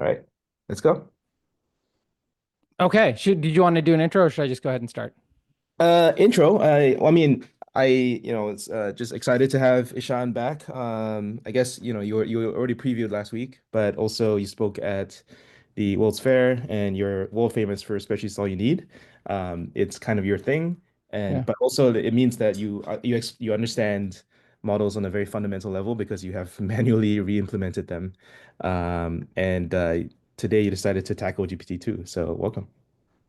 All right, let's go. Okay. Did you want to do an intro or should I just go ahead and start? Intro. It's just excited to have Ishan back. I guess you already previewed last week, but also you spoke at the World's Fair, and you're world famous for spreadsheets all you need. It's kind of your thing, and Yeah. but also it means that you understand models on a very fundamental level because you have manually re-implemented them. And today you decided to tackle GPT-2, so welcome.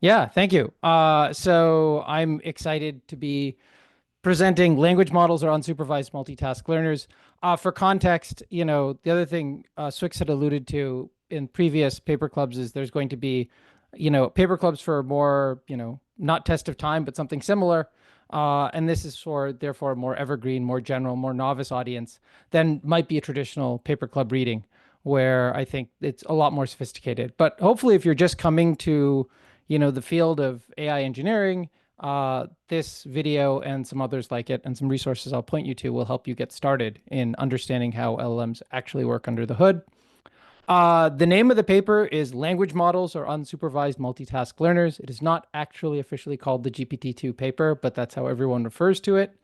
Yeah, thank you. So I'm excited to be presenting language models or unsupervised multitask learners. For context, the other thing Swix had alluded to in previous paper clubs is there's going to be, paper clubs for more, not test of time, but something similar. And this is for, therefore, a more evergreen, more general, more novice audience than might be a traditional paper club reading, where I think it's a lot more sophisticated. But hopefully, if you're just coming to, the field of AI engineering, this video and some others like it and some resources I'll point you to will help you get started in understanding how LLMs actually work under the hood. The name of the paper is Language Models or Unsupervised Multitask Learners. It is not actually officially called the GPT-2 paper, but that's how everyone refers to it.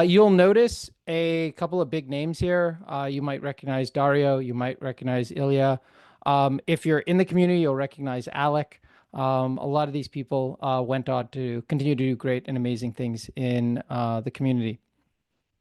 You'll notice a couple of big names here. You might recognize Dario, you might recognize Ilya. If you're in the community, you'll recognize Alec. A lot of these people went on to continue to do great and amazing things in the community.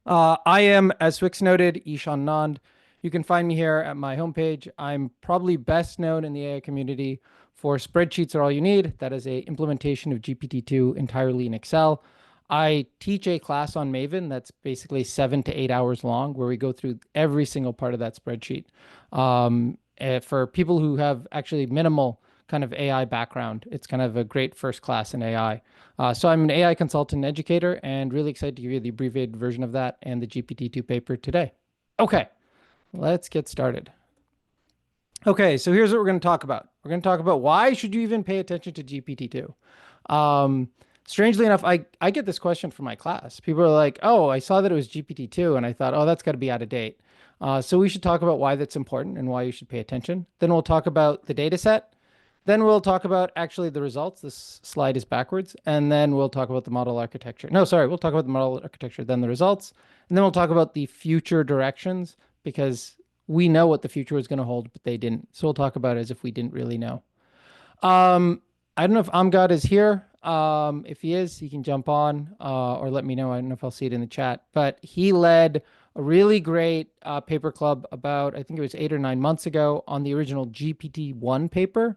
I am, as Swix noted, Ishan Anand. You can find me here at my homepage. I'm probably best known in the AI community for Spreadsheets Are All You Need. That is a implementation of GPT-2 entirely in Excel. I teach a class on Maven that's basically 7 to 8 hours long, where we go through every single part of that spreadsheet. For people who have actually minimal kind of AI background, it's kind of a great first class in AI. So I'm an AI consultant and educator and really excited to give you the abbreviated version of that and the GPT-2 paper today. Okay, let's get started. Okay, so here's what we're going to talk about. We're going to talk about why should you even pay attention to GPT-2? Strangely enough, I get this question from my class. People are like, oh, I saw that it was GPT-2 and I thought, oh, that's got to be out of date. So we should talk about why that's important and why you should pay attention. Then we'll talk about the data set. Then we'll talk about actually the results. This slide is backwards. And then we'll talk about the model architecture. No, sorry, we'll talk about the model architecture, then the results. And then we'll talk about the future directions because we know what the future was going to hold, but they didn't. So we'll talk about it as if we didn't really know. I don't know if Amgad is here. If he is, he can jump on or let me know. I don't know if I'll see it in the chat. But he led a really great paper club about, I think it was 8 or 9 months ago on the original GPT-1 paper.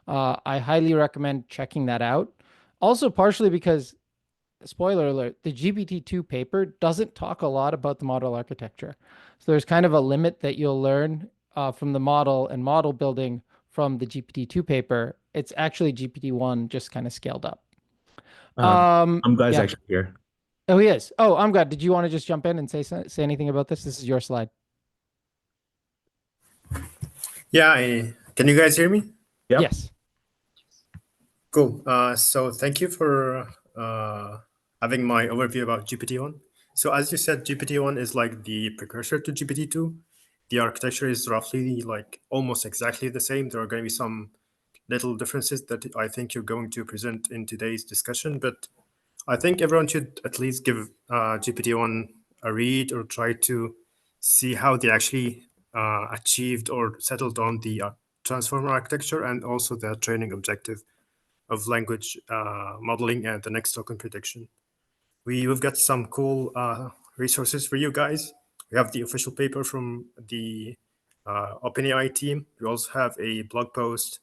I highly recommend checking that out. Also, partially because, spoiler alert, the GPT-2 paper doesn't talk a lot about the model architecture. So there's kind of a limit that you'll learn from the model and model building from the GPT-2 paper. It's actually GPT-1 just kind of scaled up. I'm glad Yeah. actually here. Oh, he is. Oh, I'm glad. Did you want to just jump in and say anything about this? This is your slide. Yeah, can you guys hear me? Yep. Yes. Cool. So thank you for having my overview about GPT-1. So as you said, GPT-1 is like the precursor to GPT-2. The architecture is roughly like almost exactly the same. There are going to be some little differences that I think you're going to present in today's discussion, but I think everyone should at least give GPT-1 a read or try to see how they actually achieved or settled on the transformer architecture and also the training objective of language modeling and the next token prediction. We've got some cool resources for you guys. We have the official paper from the OpenAI team. We also have a blog post,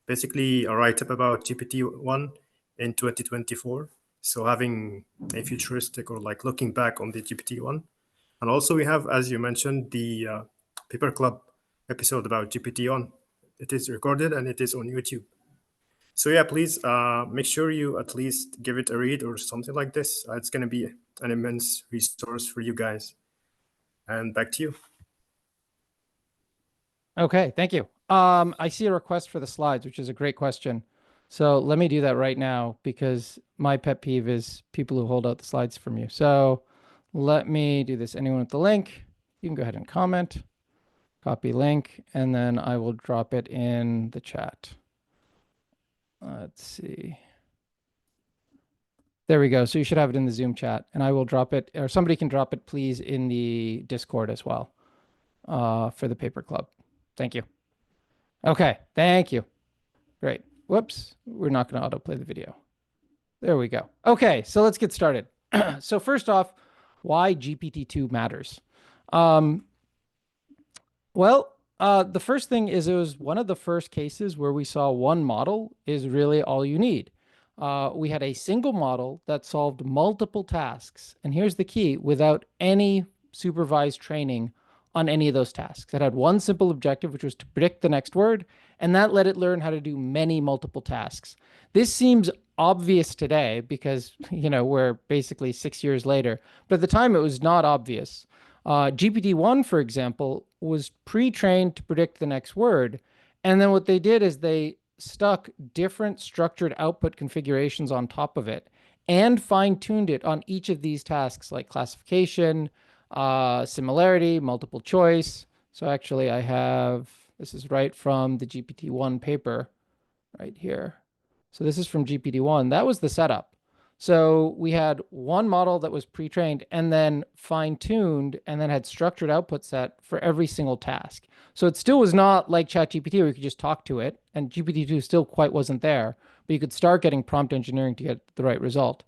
basically a write-up about GPT-1 in 2024. So having a futuristic or like looking back on the GPT-1. And also we have, as you mentioned, the paper club episode about GPT-1. It is recorded and it is on YouTube. So yeah, please make sure you at least give it a read or something like this. It's going to be an immense resource for you guys. And back to you. Okay, thank you. I see a request for the slides, which is a great question. So let me do that right now because my pet peeve is people who hold out the slides from you. So let me do this. Anyone with the link, you can go ahead and comment. Copy link, and then I will drop it in the chat. Let's see. There we go. So you should have it in the Zoom chat, and I will drop it, or somebody can drop it, please, in the Discord as well for the paper club. Thank you. Okay, thank you. Great. Whoops, we're not going to autoplay the video. There we go. Okay, so let's get started. So first off, why GPT-2 matters. The first thing is it was one of the first cases where we saw one model is really all you need. We had a single model that solved multiple tasks. And here's the key, without any supervised training on any of those tasks. It had one simple objective, which was to predict the next word, and that let it learn how to do many multiple tasks. This seems obvious today because, we're basically 6 years later, but at the time it was not obvious. GPT-1, for example, was pre-trained to predict the next word. And then what they did is they stuck different structured output configurations on top of it and fine-tuned it on each of these tasks like classification, similarity, multiple choice. So actually this is right from the GPT-1 paper right here. So this is from GPT-1. That was the setup. So we had one model that was pre-trained and then fine-tuned and then had structured output set for every single task. So it still was not like ChatGPT where you could just talk to it, and GPT-2 still quite wasn't there, but you could start getting prompt engineering to get the right result.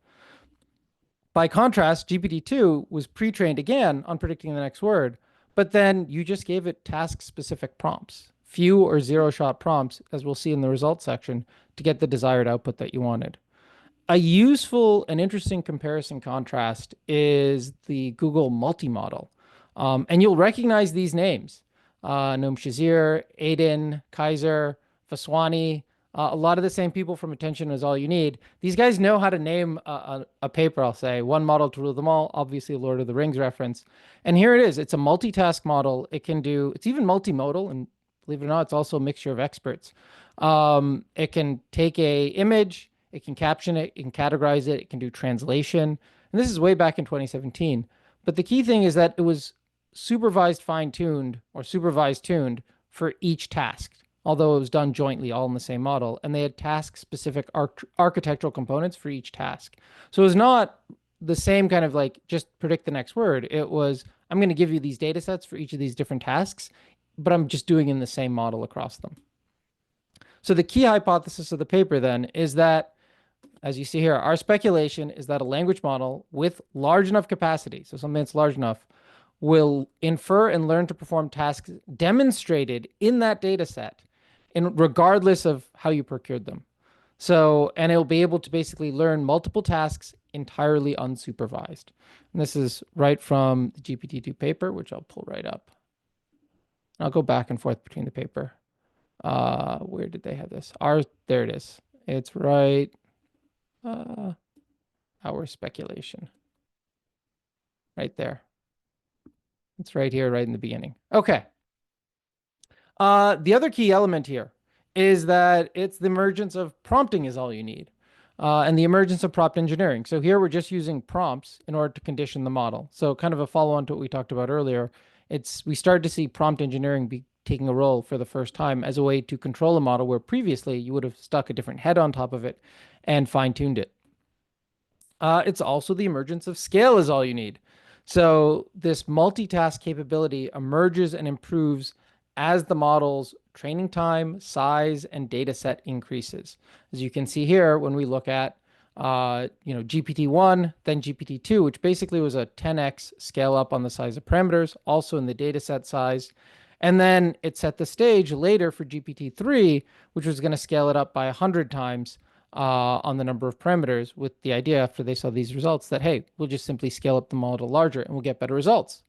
By contrast, GPT-2 was pre-trained again on predicting the next word, but then you just gave it task-specific prompts, few or zero-shot prompts, as we'll see in the results section, to get the desired output that you wanted. A useful and interesting comparison contrast is the Google multi-model. And you'll recognize these names. Noam Shazir, Aiden, Kaiser, Vaswani, a lot of the same people from Attention Is All You Need. These guys know how to name a paper, I'll say. One model to rule them all, obviously a Lord of the Rings reference. And here it is. It's a multitask model. It's even multimodal, and believe it or not, it's also a mixture of experts. It can take a image, it can caption it, it can categorize it, it can do translation. And this is way back in 2017. But the key thing is that it was supervised fine-tuned or supervised tuned for each task, although it was done jointly all in the same model. And they had task-specific architectural components for each task. So it was not the same kind of like just predict the next word. It was, I'm going to give you these data sets for each of these different tasks, but I'm just doing in the same model across them. So the key hypothesis of the paper then is that, as you see here, our speculation is that a language model with large enough capacity, so something that's large enough, will infer and learn to perform tasks demonstrated in that data set, regardless of how you procured them. And it'll be able to basically learn multiple tasks entirely unsupervised. And this is right from the GPT-2 paper, which I'll pull right up. I'll go back and forth between the paper. Where did they have this? There it is. It's right. Our speculation. Right there. It's right here, right in the beginning. Okay. The other key element here is that it's the emergence of prompting is all you need, and the emergence of prompt engineering. So here we're just using prompts in order to condition the model. So kind of a follow-on to what we talked about earlier. We started to see prompt engineering be taking a role for the first time as a way to control a model where previously you would have stuck a different head on top of it and fine-tuned it. It's also the emergence of scale is all you need. So this multitask capability emerges and improves as the model's training time, size, and data set increases. As you can see here, when we look at GPT-1, then GPT-2, which basically was a 10x scale up on the size of parameters, also in the data set size. And then it set the stage later for GPT-3, which was going to scale it up by 100 times on the number of parameters, with the idea after they saw these results that, hey, we'll just simply scale up the model larger and we'll get better results.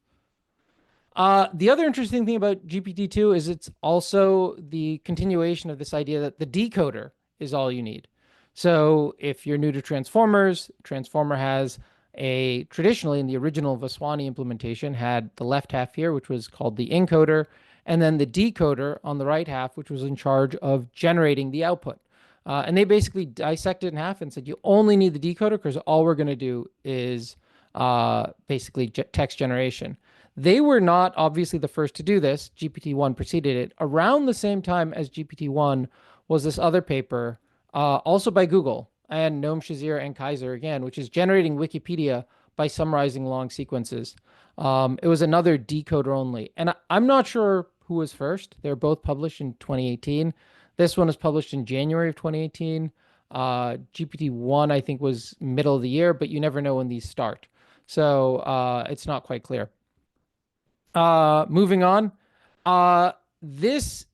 The other interesting thing about GPT-2 is it's also the continuation of this idea that the decoder is all you need. So if you're new to transformers, transformer has traditionally in the original Vaswani implementation had the left half here, which was called the encoder, and then the decoder on the right half, which was in charge of generating the output. And they basically dissected in half and said, you only need the decoder because all we're going to do is basically text generation. They were not obviously the first to do this. GPT-1 preceded it. Around the same time as GPT-1 was this other paper, also by Google and Noam Shazir and Kaiser again, which is generating Wikipedia by summarizing long sequences. It was another decoder only. And I'm not sure who was first. They're both published in 2018. This one was published in January of 2018. GPT-1, I think, was middle of the year, but you never know when these start. So it's not quite clear. Moving on. This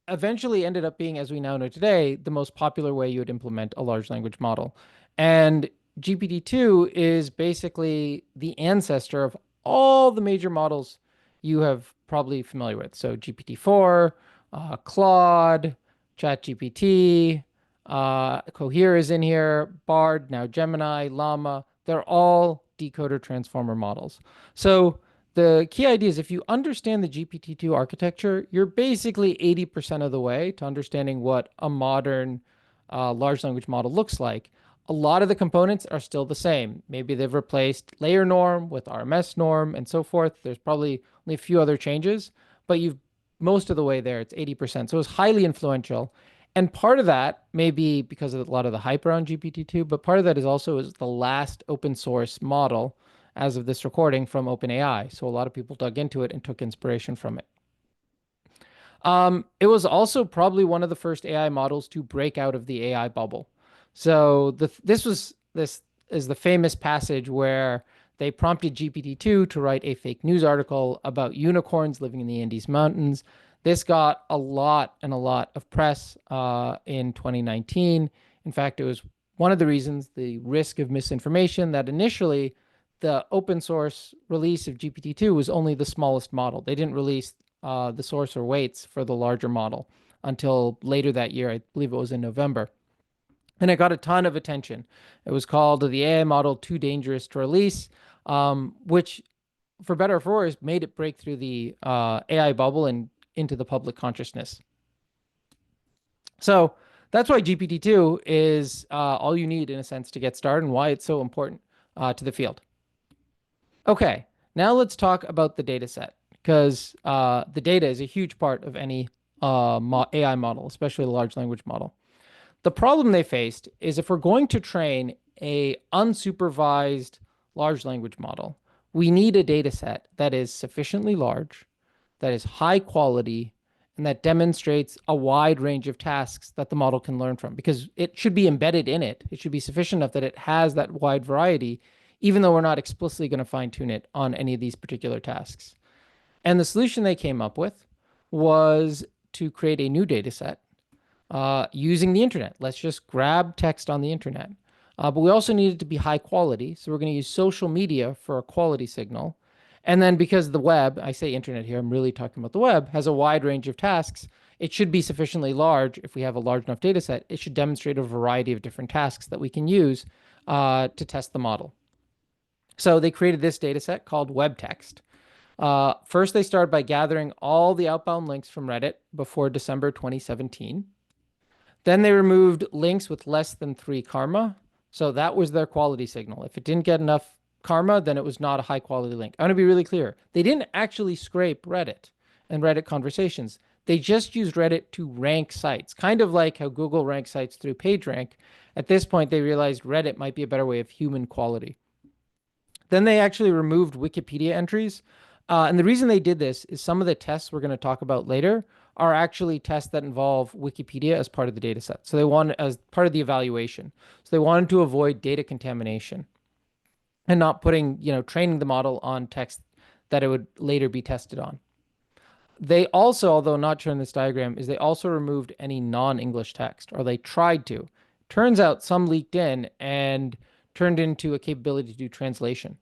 eventually ended up being, as we now know today, the most popular way you would implement a large language model. And GPT-2 is basically the ancestor of all the major models you have probably familiar with. So GPT-4, Claude, ChatGPT, Cohere is in here, Bard, now Gemini, Llama. They're all decoder transformer models. So the key idea is if you understand the GPT-2 architecture, you're basically 80% of the way to understanding what a modern large language model looks like. A lot of the components are still the same. Maybe they've replaced layer norm with RMS norm and so forth. There's probably only a few other changes, but you've most of the way there. It's 80%. So it's highly influential. And part of that may be because of a lot of the hype around GPT-2, but part of that is also the last open source model as of this recording from OpenAI. So a lot of people dug into it and took inspiration from it. It was also probably one of the first AI models to break out of the AI bubble. So this is the famous passage where they prompted GPT-2 to write a fake news article about unicorns living in the Andes Mountains. This got a lot of press in 2019. In fact, it was one of the reasons, the risk of misinformation, that initially the open source release of GPT-2 was only the smallest model. They didn't release the source or weights for the larger model until later that year. I believe it was in November. And it got a ton of attention. It was called the AI model too dangerous to release, which, for better or for worse, made it break through the AI bubble and into the public consciousness. So that's why GPT-2 is all you need, in a sense, to get started and why it's so important to the field. Okay, now let's talk about the data set, because the data is a huge part of any AI model, especially the large language model. The problem they faced is if we're going to train a unsupervised large language model, we need a data set that is sufficiently large, that is high quality, and that demonstrates a wide range of tasks that the model can learn from, because it should be embedded in it. It should be sufficient enough that it has that wide variety, even though we're not explicitly going to fine tune it on any of these particular tasks. And the solution they came up with was to create a new data set using the internet. Let's just grab text on the internet. But we also need it to be high quality. So we're going to use social media for a quality signal. And then because the web, I say internet here, I'm really talking about the web, has a wide range of tasks, it should be sufficiently large. If we have a large enough data set, it should demonstrate a variety of different tasks that we can use to test the model. So they created this data set called WebText. First, they started by gathering all the outbound links from Reddit before December 2017. Then they removed links with less than 3 karma. So that was their quality signal. If it didn't get enough karma, then it was not a high quality link. I want to be really clear. They didn't actually scrape Reddit and Reddit conversations. They just used Reddit to rank sites, kind of like how Google ranks sites through PageRank. At this point, they realized Reddit might be a better way of human quality. Then they actually removed Wikipedia entries. And the reason they did this is some of the tests we're going to talk about later are actually tests that involve Wikipedia as part of the data set. So they wanted, as part of the evaluation. So they wanted to avoid data contamination and not putting, training the model on text that it would later be tested on. They also, although not shown in this diagram, is they also removed any non-English text, or they tried to. Turns out some leaked in and turned into a capability to do translation.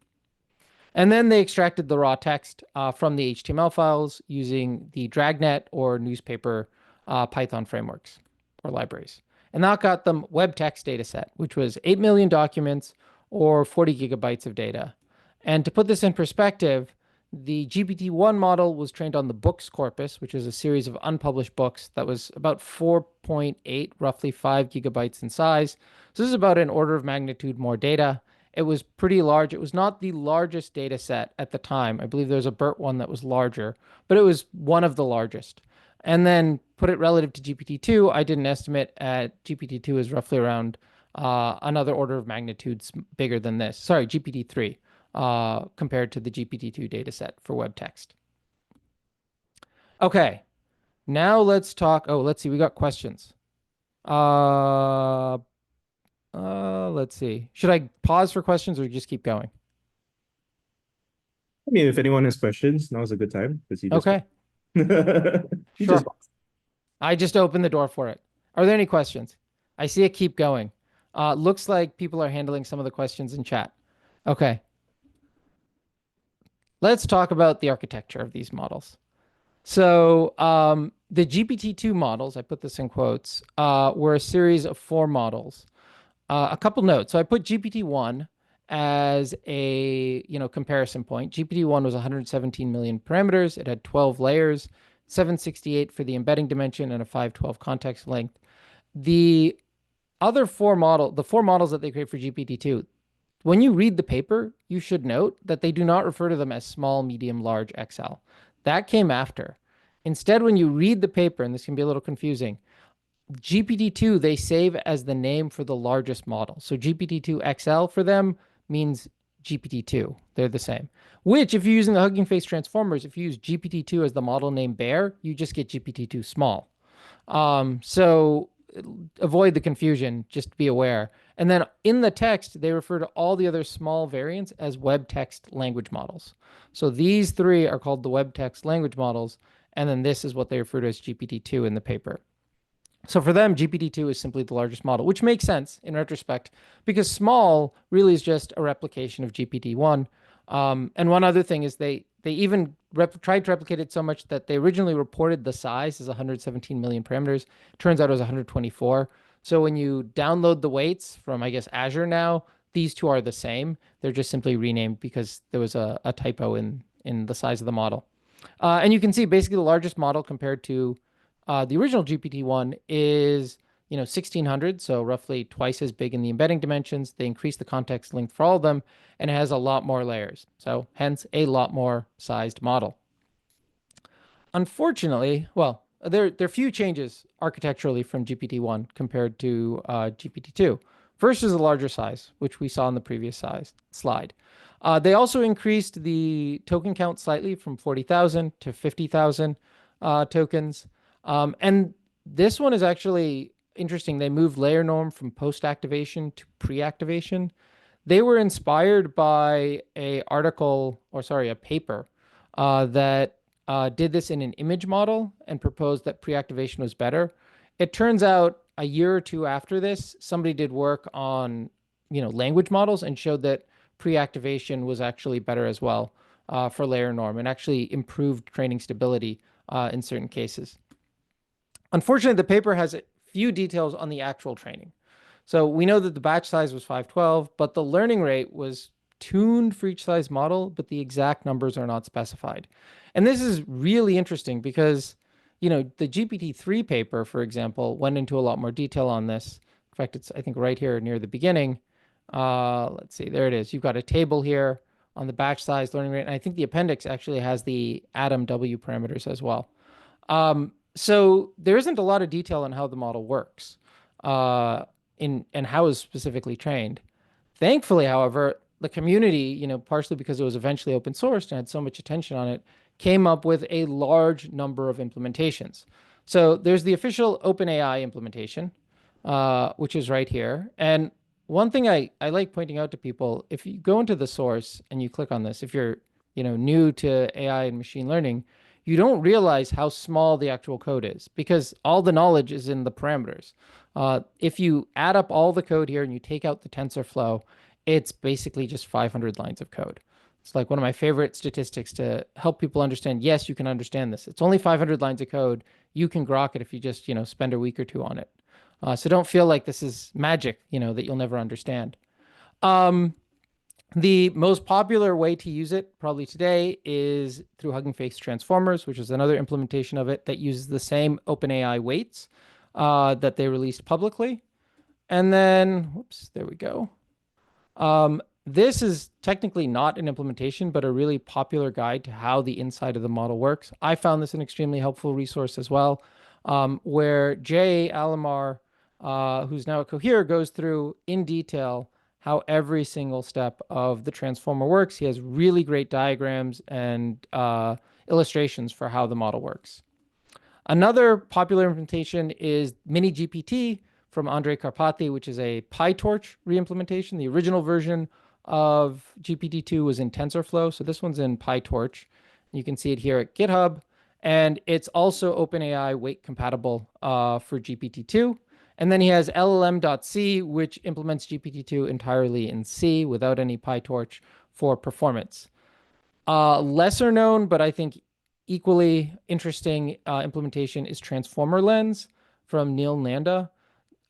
And then they extracted the raw text from the HTML files using the Dragnet or newspaper Python frameworks or libraries. And that got them WebText dataset, which was 8 million documents or 40 gigabytes of data. And to put this in perspective, the GPT-1 model was trained on the books corpus, which is a series of unpublished books that was about 4.8, roughly 5 gigabytes in size. So this is about an order of magnitude more data. It was pretty large. It was not the largest data set at the time. I believe there was a BERT one that was larger, but it was one of the largest. And then put it relative to GPT-2, I did an estimate at GPT-2 is roughly around another order of magnitudes bigger than this. Sorry, GPT-3 compared to the GPT-2 data set for WebText. Okay, now let's talk. Oh, let's see. We got questions. Let's see. Should I pause for questions or just keep going? I mean, if anyone has questions, now's a good time because you just Okay, you sure. just I just opened the door for it. Are there any questions? I see it keep going. Looks like people are handling some of the questions in chat. Okay. Let's talk about the architecture of these models. So the GPT-2 models, I put this in quotes, were a series of 4 models. A couple notes. So I put GPT-1 as a comparison point. GPT-1 was 117 million parameters. It had 12 layers, 768 for the embedding dimension, and a 512 context length. The other 4 the 4 models that they create for GPT-2, when you read the paper, you should note that they do not refer to them as small, medium, large, XL. That came after. Instead, when you read the paper, and this can be a little confusing, GPT-2 they save as the name for the largest model. So GPT-2 XL for them means GPT-2. They're the same. Which, if you're using the Hugging Face transformers, if you use GPT-2 as the model name bear, you just get GPT-2 small. So avoid the confusion, just be aware. And then in the text, they refer to all the other small variants as WebText language models. So these 3 are called the WebText language models. And then this is what they refer to as GPT-2 in the paper. So for them, GPT-2 is simply the largest model, which makes sense in retrospect because small really is just a replication of GPT-1. And one other thing is they even tried to replicate it so much that they originally reported the size as 117 million parameters. Turns out it was 124. So when you download the weights from, I guess, Azure now, these 2 are the same. They're just simply renamed because there was a typo in the size of the model. And you can see basically the largest model compared to the original GPT-1 is 1600, so roughly twice as big in the embedding dimensions. They increase the context length for all of them, and it has a lot more layers. So hence a lot more sized model. Unfortunately, well, there are few changes architecturally from GPT-1 compared to GPT-2. First is the larger size, which we saw in the previous slide. They also increased the token count slightly from 40,000 to 50,000 tokens. And this one is actually interesting. They moved layer norm from post-activation to pre-activation. They were inspired by a paper that did this in an image model and proposed that pre-activation was better. It turns out a year or 2 after this, somebody did work on language models and showed that pre-activation was actually better as well for layer norm and actually improved training stability in certain cases. Unfortunately, the paper has few details on the actual training. So we know that the batch size was 512, but the learning rate was tuned for each size model, but the exact numbers are not specified. And this is really interesting because, the GPT-3 paper, for example, went into a lot more detail on this. In fact, it's, I think, right here near the beginning. Let's see, there it is. You've got a table here on the batch size learning rate. And I think the appendix actually has the Atom W parameters as well. So there isn't a lot of detail on how the model works and how it's specifically trained. Thankfully, however, the community, partially because it was eventually open sourced and had so much attention on it, came up with a large number of implementations. So there's the official OpenAI implementation, which is right here. And one thing I like pointing out to people, if you go into the source and you click on this, if you're new to AI and machine learning, you don't realize how small the actual code is because all the knowledge is in the parameters. If you add up all the code here and you take out the TensorFlow, it's basically just 500 lines of code. It's like one of my favorite statistics to help people understand, yes, you can understand this. It's only 500 lines of code. You can grok it if you just, spend a week or 2 on it. So don't feel like this is magic, that you'll never understand. The most popular way to use it probably today is through Hugging Face transformers, which is another implementation of it that uses the same OpenAI weights that they released publicly. And then, whoops, there we go. This is technically not an implementation, but a really popular guide to how the inside of the model works. I found this an extremely helpful resource as well, where Jay Alamar, who's now at Cohere, goes through in detail how every single step of the transformer works. He has really great diagrams and illustrations for how the model works. Another popular implementation is Mini GPT from Andrei Karpathy, which is a PyTorch reimplementation. The original version of GPT-2 was in TensorFlow, so this one's in PyTorch. You can see it here at GitHub, and it's also OpenAI weight compatible for GPT-2. And then he has LLM.C, which implements GPT-2 entirely in C without any PyTorch for performance. Lesser known, but I think equally interesting implementation is Transformer Lens from Neil Nanda.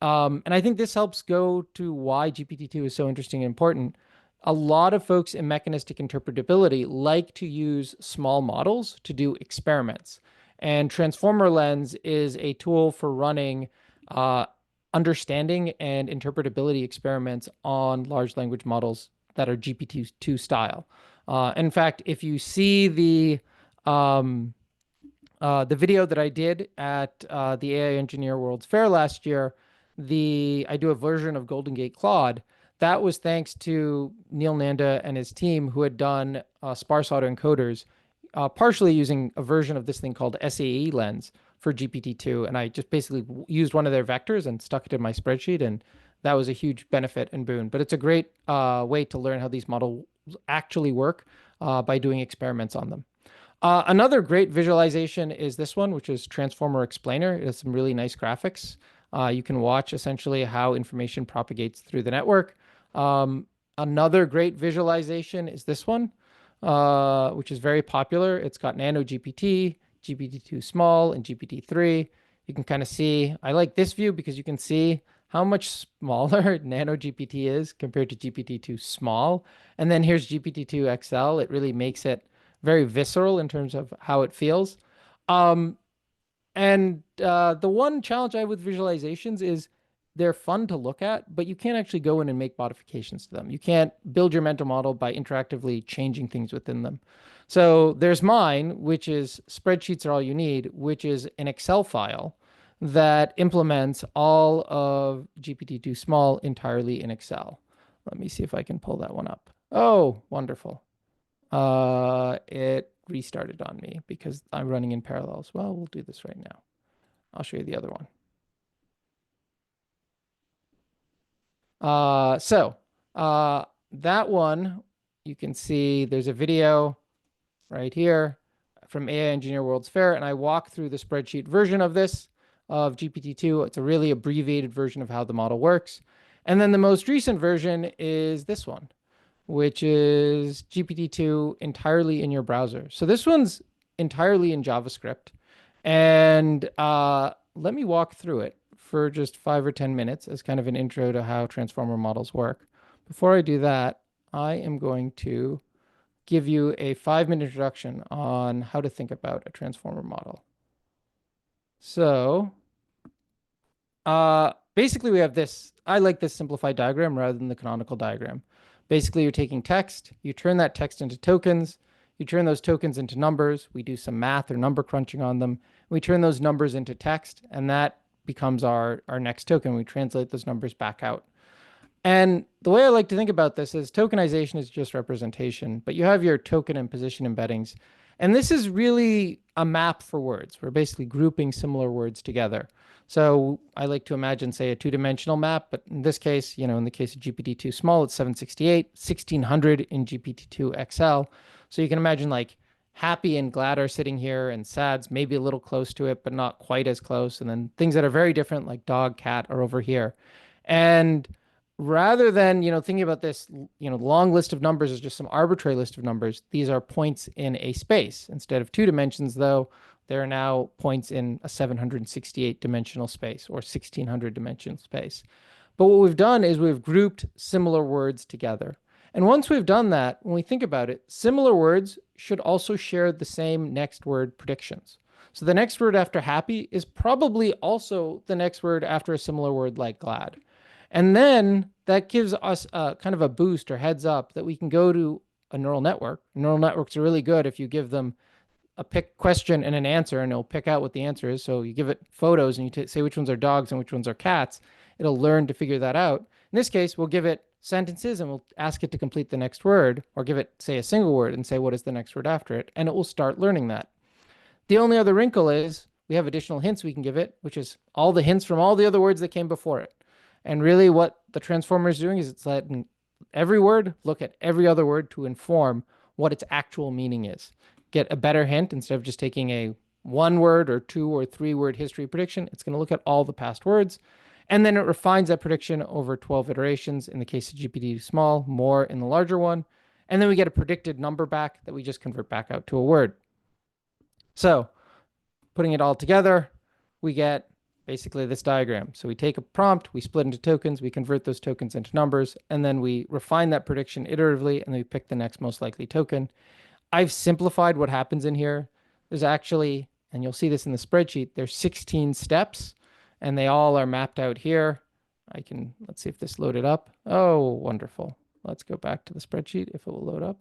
And I think this helps go to why GPT-2 is so interesting and important. A lot of folks in mechanistic interpretability like to use small models to do experiments. And Transformer Lens is a tool for running understanding and interpretability experiments on large language models that are GPT-2 style. In fact, if you see the video that I did at the AI Engineer World's Fair last year, I do a version of Golden Gate Claude. That was thanks to Neil Nanda and his team, who had done sparse autoencoders, partially using a version of this thing called SAE Lens for GPT-2. And I just basically used one of their vectors and stuck it in my spreadsheet. And that was a huge benefit and boon. But it's a great way to learn how these models actually work by doing experiments on them. Another great visualization is this one, which is Transformer Explainer. It has some really nice graphics. You can watch essentially how information propagates through the network. Another great visualization is this one, which is very popular. It's got Nano GPT, GPT-2 Small, and GPT-3. You can kind of see, I like this view because you can see how much smaller Nano GPT is compared to GPT-2 Small. And then here's GPT-2 XL. It really makes it very visceral in terms of how it feels. The one challenge I have with visualizations is they're fun to look at, but you can't actually go in and make modifications to them. You can't build your mental model by interactively changing things within them. So there's mine, which is spreadsheets are all you need, which is an Excel file that implements all of GPT-2 Small entirely in Excel. Let me see if I can pull that one up. Oh, wonderful. It restarted on me because I'm running in parallel as well. We'll do this right now. I'll show you the other one. That one, you can see there's a video right here from AI Engineer World's Fair, and I walk through the spreadsheet version of this, of GPT-2. It's a really abbreviated version of how the model works. And then the most recent version is this one, which is GPT-2 entirely in your browser. So this one's entirely in JavaScript. And let me walk through it for just 5 or 10 minutes as kind of an intro to how transformer models work. Before I do that, I am going to give you a 5-minute introduction on how to think about a transformer model. So basically we have this, I like this simplified diagram rather than the canonical diagram. Basically, you're taking text, you turn that text into tokens, you turn those tokens into numbers, we do some math or number crunching on them, we turn those numbers into text, and that becomes our next token. We translate those numbers back out. And the way I like to think about this is tokenization is just representation, but you have your token and position embeddings. And this is really a map for words. We're basically grouping similar words together. So I like to imagine, say, a two-dimensional map, but in this case, in the case of GPT-2 Small, it's 768, 1600 in GPT-2 XL. So you can imagine like happy and glad are sitting here, and sad's maybe a little close to it, but not quite as close. And then things that are very different, like dog, cat, are over here. And rather than, thinking about this, long list of numbers as just some arbitrary list of numbers, these are points in a space. Instead of 2 dimensions, though, there are now points in a 768 dimensional space or 1600 dimensional space. But what we've done is we've grouped similar words together. And once we've done that, when we think about it, similar words should also share the same next word predictions. So the next word after happy is probably also the next word after a similar word like glad. And then that gives us a kind of a boost or heads up that we can go to a neural network. Neural networks are really good if you give them a pick question and an answer, and it'll pick out what the answer is. So you give it photos and you say which ones are dogs and which ones are cats. It'll learn to figure that out. In this case, we'll give it sentences and we'll ask it to complete the next word, or give it, say, a single word and say what is the next word after it, and it will start learning that. The only other wrinkle is we have additional hints we can give it, which is all the hints from all the other words that came before it. And really what the transformer is doing is it's letting every word look at every other word to inform what its actual meaning is. Get a better hint instead of just taking a 1 word or 2 or 3 word history prediction. It's going to look at all the past words. And then it refines that prediction over 12 iterations. In the case of GPT small, more in the larger one. And then we get a predicted number back that we just convert back out to a word. So putting it all together, we get basically this diagram. So we take a prompt, we split into tokens, we convert those tokens into numbers, and then we refine that prediction iteratively, and then we pick the next most likely token. I've simplified what happens in here. There's actually, and you'll see this in the spreadsheet, there's 16 steps, and they all are mapped out here. Let's see if this loaded up. Oh, wonderful. Let's go back to the spreadsheet if it will load up.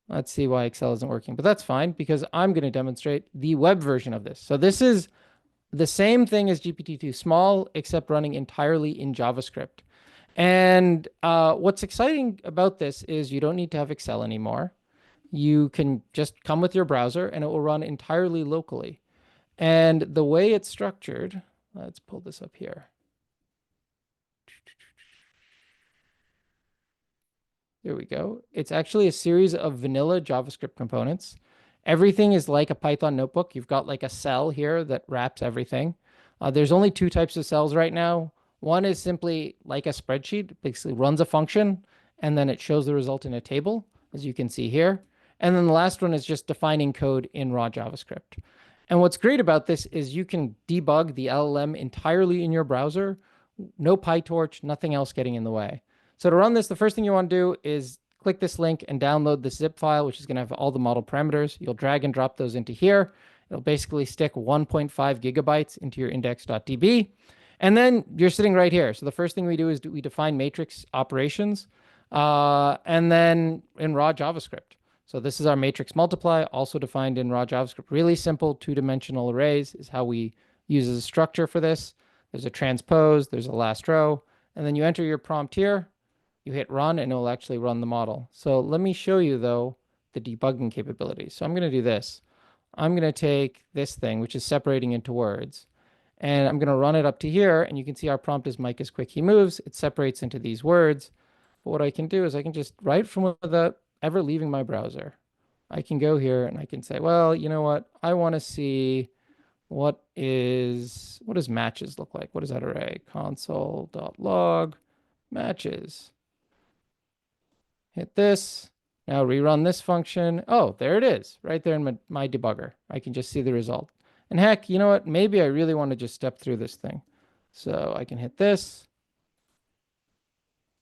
Let's see why Excel isn't working, but that's fine because I'm going to demonstrate the web version of this. So this is the same thing as GPT-2 small, except running entirely in JavaScript. And what's exciting about this is you don't need to have Excel anymore. You can just come with your browser and it will run entirely locally. And the way it's structured, let's pull this up here. There we go. It's actually a series of vanilla JavaScript components. Everything is like a Python notebook. You've got like a cell here that wraps everything. There's only 2 types of cells right now. One is simply like a spreadsheet. It basically runs a function, and then it shows the result in a table, as you can see here. And then the last one is just defining code in raw JavaScript. And what's great about this is you can debug the LLM entirely in your browser. No PyTorch, nothing else getting in the way. So to run this, the first thing you want to do is click this link and download the zip file, which is going to have all the model parameters. You'll drag and drop those into here. It'll basically stick 1.5 gigabytes into your index.db. And then you're sitting right here. So the first thing we do is we define matrix operations, and then in raw JavaScript. So this is our matrix multiply, also defined in raw JavaScript. Really simple 2-dimensional arrays is how we use as a structure for this. There's a transpose, there's a last row, and then you enter your prompt here. You hit run and it'll actually run the model. So let me show you though the debugging capabilities. So I'm going to do this. I'm going to take this thing, which is separating into words, and I'm going to run it up to here. And you can see our prompt is Mike is quick, he moves. It separates into these words. But what I can do is I can just write from without ever leaving my browser. I can go here and I can say, well, you know what? I want to see what does matches look like? What is that array? Console.log matches. Hit this. Now rerun this function. Oh, there it is, right there in my debugger. I can just see the result. And heck, you know what? Maybe I really want to just step through this thing. So I can hit this,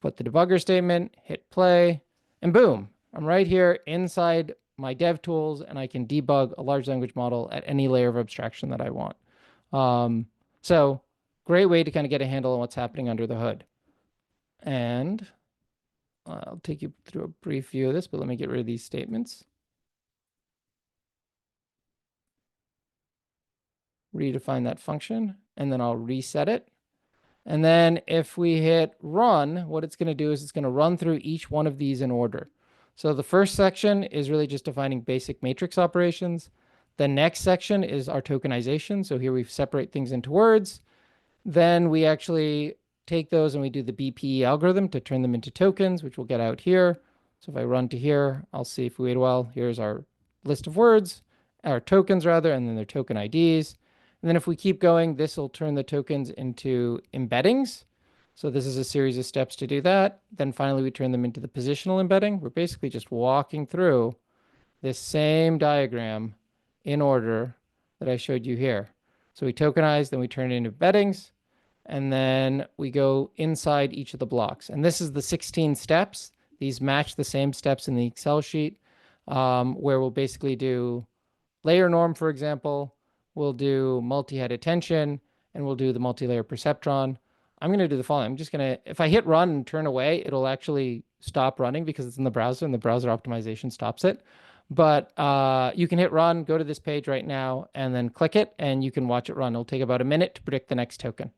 put the debugger statement, hit play, and boom, I'm right here inside my dev tools, and I can debug a large language model at any layer of abstraction that I want. So great way to kind of get a handle on what's happening under the hood. And I'll take you through a brief view of this, but let me get rid of these statements. Redefine that function, and then I'll reset it. And then if we hit run, what it's going to do is it's going to run through each one of these in order. So the first section is really just defining basic matrix operations. The next section is our tokenization. So here we separate things into words. Then we actually take those and we do the BPE algorithm to turn them into tokens, which we'll get out here. So if I run to here, I'll see if we wait a while. Here's our list of words, our tokens rather, and then their token IDs. And then if we keep going, this will turn the tokens into embeddings. So this is a series of steps to do that. Then finally, we turn them into the positional embedding. We're basically just walking through this same diagram in order that I showed you here. So we tokenize, then we turn it into embeddings, and then we go inside each of the blocks. And this is the 16 steps. These match the same steps in the Excel sheet, where we'll basically do layer norm, for example. We'll do multi-head attention, and we'll do the multi-layer perceptron. I'm going to do the following. I'm just going to, if I hit run and turn away, it'll actually stop running because it's in the browser and the browser optimization stops it. But you can hit run, go to this page right now, and then click it, and you can watch it run. It'll take about a minute to predict the next token.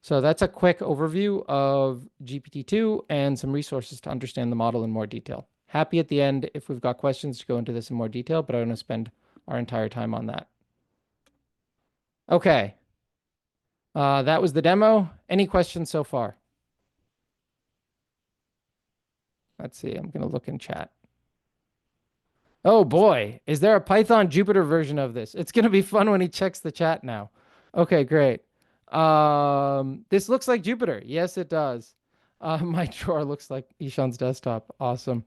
So that's a quick overview of GPT-2 and some resources to understand the model in more detail. Happy at the end if we've got questions to go into this in more detail, but I don't want to spend our entire time on that. Okay. That was the demo. Any questions so far? Let's see. I'm going to look in chat. Oh boy, is there a Python Jupyter version of this? It's going to be fun when he checks the chat now. Okay, great. This looks like Jupyter. Yes, it does. My drawer looks like Ishan's desktop. Awesome.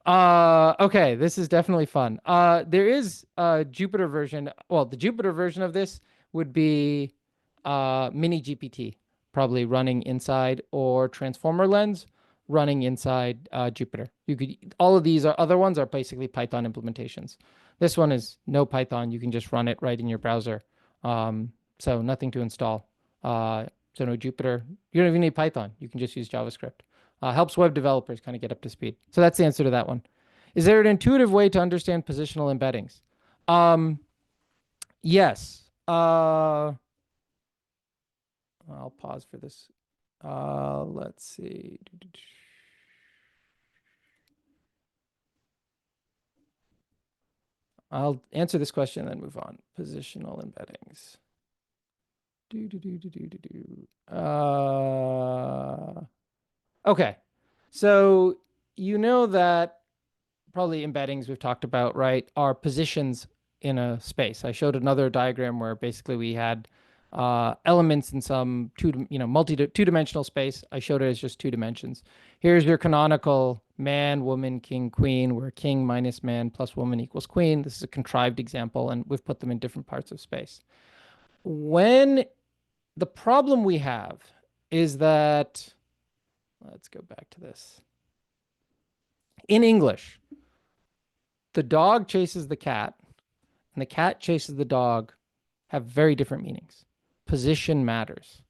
Okay, this is definitely fun. There is a Jupyter version. Well, the Jupyter version of this would be mini GPT, probably running inside, or Transformer Lens running inside Jupyter. You could, all of these other ones are basically Python implementations. This one is no Python. You can just run it right in your browser. So nothing to install. So no Jupyter. You don't even need Python. You can just use JavaScript. Helps web developers kind of get up to speed. So that's the answer to that one. Is there an intuitive way to understand positional embeddings? Yes. I'll pause for this. Let's see. I'll answer this question and then move on. Positional embeddings. Okay. So you know that probably embeddings we've talked about, right, are positions in a space. I showed another diagram where basically we had elements in some two-dimensional space. I showed it as just 2 dimensions. Here's your canonical man, woman, king, queen, where king minus man plus woman equals queen. This is a contrived example, and we've put them in different parts of space. When the problem we have is that, let's go back to this. In English, the dog chases the cat and the cat chases the dog have very different meanings. Position matters,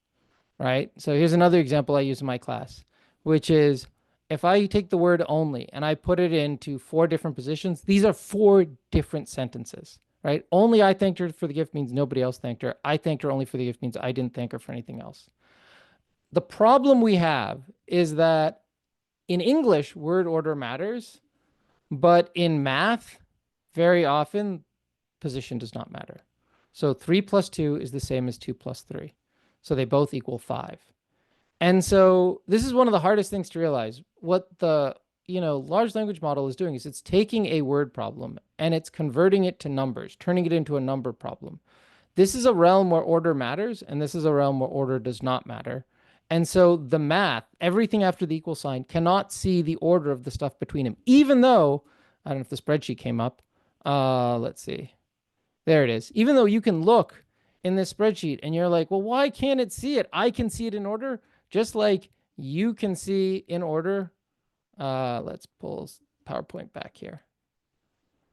right? So here's another example I use in my class, which is if I take the word only and I put it into 4 different positions, these are 4 different sentences, right? Only I thanked her for the gift means nobody else thanked her. I thanked her only for the gift means I didn't thank her for anything else. The problem we have is that in English, word order matters, but in math, very often, position does not matter. So 3 plus 2 is the same as 2 plus 3. So they both equal 5. And so this is one of the hardest things to realize. What the large language model is doing is it's taking a word problem and it's converting it to numbers, turning it into a number problem. This is a realm where order matters, and this is a realm where order does not matter. And so the math, everything after the equal sign, cannot see the order of the stuff between them, even though, I don't know if the spreadsheet came up. Let's see. There it is. Even though you can look in this spreadsheet and you're like, well, why can't it see it? I can see it in order, just like you can see in order. Let's pull PowerPoint back here.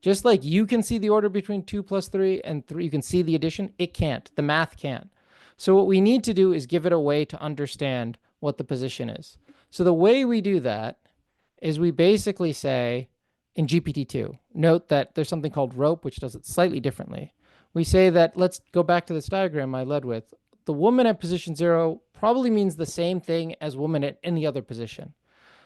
Just like you can see the order between 2 plus 3 and 3, you can see the addition. It can't. The math can't. So what we need to do is give it a way to understand what the position is. So the way we do that is we basically say in GPT-2, note that there's something called rope, which does it slightly differently. We say that, let's go back to this diagram I led with. The woman at position 0 probably means the same thing as woman at any other position.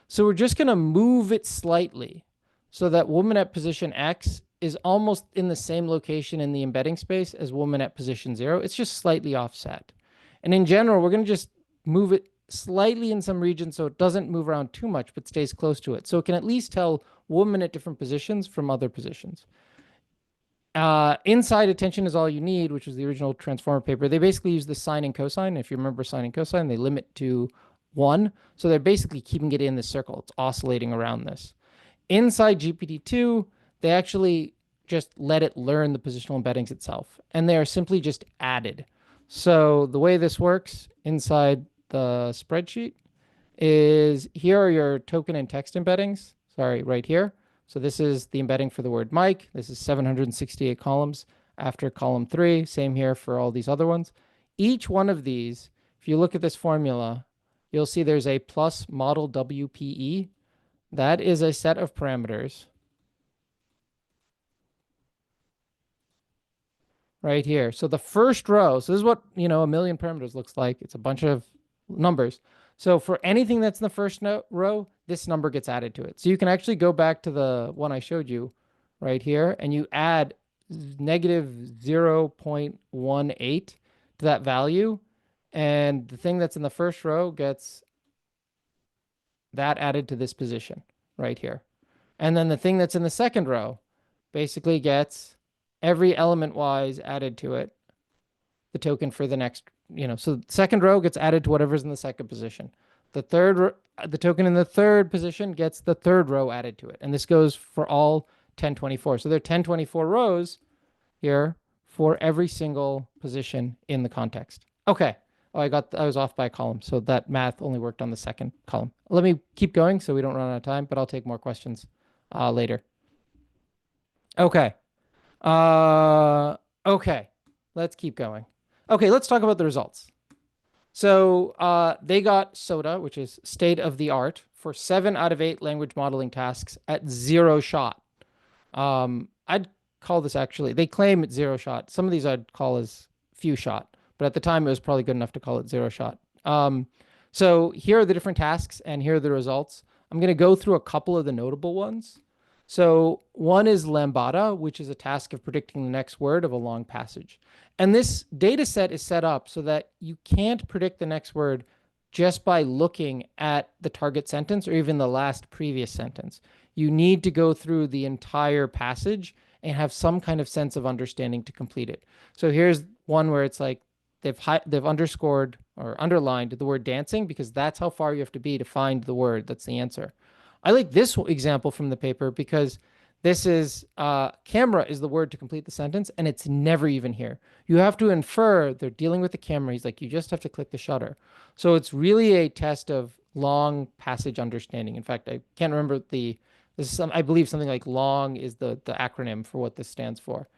So we're just going to move it slightly so that woman at position X is almost in the same location in the embedding space as woman at position 0. It's just slightly offset. And in general, we're going to just move it slightly in some regions so it doesn't move around too much, but stays close to it. So it can at least tell woman at different positions from other positions. Inside attention is all you need, which was the original transformer paper. They basically use the sine and cosine. If you remember sine and cosine, they limit to 1. So they're basically keeping it in this circle. It's oscillating around this. Inside GPT-2, they actually just let it learn the positional embeddings itself. And they are simply just added. So the way this works inside the spreadsheet is here are your token and text embeddings. Sorry, right here. So this is the embedding for the word Mike. This is 768 columns after column 3. Same here for all these other ones. each one of these, if you look at this formula, you'll see there's a plus model WPE. That is a set of parameters right here. So the first row, so this is what, a million parameters looks like. It's a bunch of numbers. So for anything that's in the first row, this number gets added to it. So you can actually go back to the one I showed you right here, and you add negative 0.18 to that value. And the thing that's in the first row gets that added to this position right here. And then the thing that's in the second row basically gets every element wise added to it, the token for the next, so the second row gets added to whatever's in the second position. The token in the third position gets the third row added to it. And this goes for all 1024. So there are 1024 rows here for every single position in the context. Okay. Oh, I was off by a column. So that math only worked on the second column. Let me keep going so we don't run out of time, but I'll take more questions later. Okay. Okay. Let's keep going. Okay, let's talk about the results. So they got SOTA, which is state of the art, for 7 out of 8 language modeling tasks at 0 shot. I'd call this actually, they claim it's 0 shot. Some of these I'd call as few shot, but at the time it was probably good enough to call it 0 shot. So here are the different tasks and here are the results. I'm going to go through a couple of the notable ones. So one is Lambda, which is a task of predicting the next word of a long passage. And this data set is set up so that you can't predict the next word just by looking at the target sentence or even the last previous sentence. You need to go through the entire passage and have some kind of sense of understanding to complete it. So here's one where it's like they've underscored or underlined the word dancing because that's how far you have to be to find the word. That's the answer. I like this example from the paper because this is camera is the word to complete the sentence, and it's never even here. You have to infer they're dealing with the camera. He's like, you just have to click the shutter. So it's really a test of long passage understanding. In fact, I can't remember I believe something like long is the acronym for what this stands for.